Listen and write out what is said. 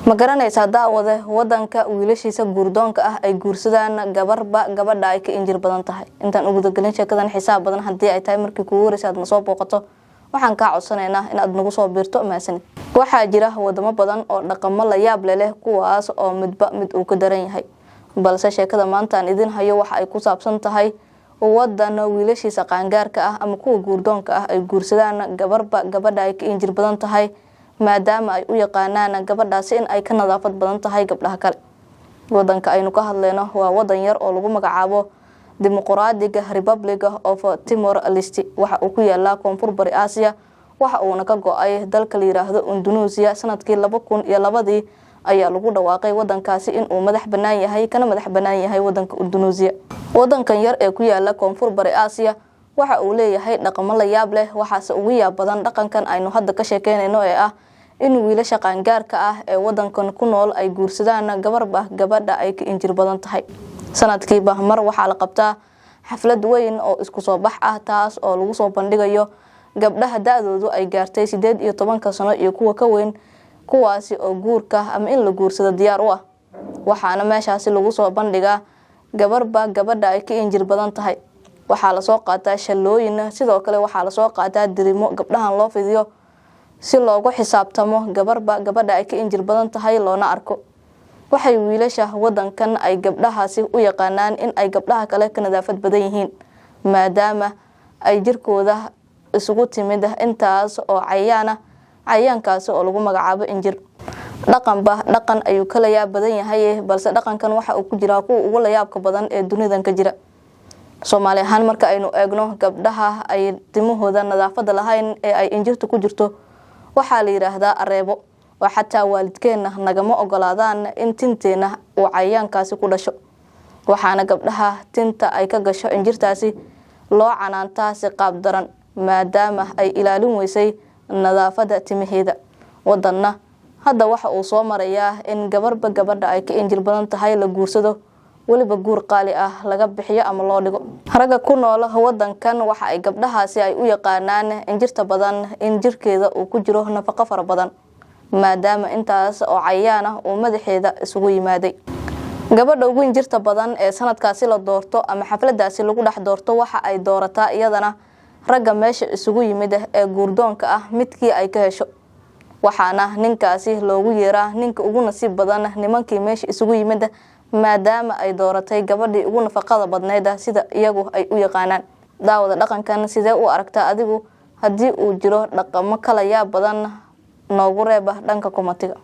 ma garanaysaa daawade wadanka wiilashiisa guurdoonka ah ay guursadaan gabadha ay ka injir badan tahay. Intaan ugu dagalin sheekadan xisaab badan haddii ay tahay markii kugu horreysay aad na soo booqato waxaan ka codsanaynaa in aad nagu soo biirto maasanid. Waxaa jira wadamo badan oo dhaqamo la yaab leh kuwaas oo midba mid uu ka daran yahay, balse sheekada maanta aan idin hayo waxa ay ku saabsan tahay wadan wiilashiisa qaangaarka ah ama kuwa guurdoonka ah ay guursadaan gabadha ay ka injir badan tahay, maadaama ay u yaqaanaan gabadhaasi in ay ka nadaafad badan tahay gabdhaha kale. Wadanka aynu ka hadlayno waa wadan yar oo lagu magacaabo Democratic Republic of Timor-Leste. waxa uu ku yaala Koonfur Bari Aasiya, waxa uuna ka go'ay dalka la yiraahdo Indonesia sanadkii 2002 ayaa lagu dhawaaqay wadankaasi in uu madax banaan yahay wadanka Indonesia. Wadankan yar ee ku yaala Koonfur Bari Aasiya waxa uu leeyahay dhaqamo la yaab leh, waxaase ugu yaab badan dhaqankan aynu hadda ka sheekeynayno ee ah in wiilasha qaangaarka ah ee wadankan ku nool ay guursadaan gabadha ay ka injir badan tahay. Sanadkiiba mar waxaa la qabtaa xaflad weyn oo isku soo bax ah, taas oo lagu soo bandhigayo gabdhaha da'doodu ay gaartay 18 sano iyo kuwa ka weyn, kuwaasi oo guurka ama in la guursado diyaar u ah. Waxaana meeshaasi lagu soo bandhigaa gabadha ay ka injir badan tahay. Waxaa la soo qaataa shalooyin, sidoo kale waxaa la soo qaataa dirimo gabdhahan loo fidiyo si loogu xisaabtamo gabadha ay ka injir badan tahay loona arko. Waxay wiilasha wadankan ay gabdhahaasi u yaqaanaan in ay gabdhaha kale ka nadaafad badan yihiin, maadaama ay jirkooda isugu timid intaas oo cayaankaasi oo lagu magacaabo injir. Dhaqan ayuu kala yaab badan yahay, balse dhaqankan waxa uu ku jira kuwa ugu la yaabka badan ee dunidan ka jira. Soomaali ahaan marka aynu eegno gabdhaha ay timahooda nadaafada lahayn ee ay injirtu ku jirto waxaa la yiraahdaa areebo, oo xataa waalidkeena nagama ogolaadaan in tinteena uu cayaankaasi ku dhasho. Waxaana gabdhaha tinta ay ka gasho injirtaasi loo canaantaa si qaab daran, maadaama ay ilaalin weysay nadaafada timaheeda. Wadanna hadda waxa uu soo marayaa in gabadha ay ka injir badan tahay la guursado, waliba guur qaali ah laga bixiyo ama loo dhigo. Ragga ku nool wadankan waxa ay gabdhahaasi ay u yaqaanaan injirta badan in jirkeeda uu ku jiro nafaqo fara badan, maadaama intaas oo cayaan ah uu madaxeeda isugu yimaaday. Gabadha ugu injirta badan ee sanadkaasi la doorto ama xafladaasi lagu dhex doorto waxa ay doorataa iyadana ragga meesha isugu yimid ee guurdoonka ah midkii ay ka hesho. Waxaana ninkaasi loogu yeeraa ninka ugu nasiib badan nimankii meesha isugu yimid, maadaama ay dooratay gabadhii ugu nafaqada badneed sida iyagu ay u yaqaanaan. Daawada dhaqankan sidee u aragtaa adigu? Haddii uu jiro dhaqamo kala yaab badan noogu reeba dhanka komatiga.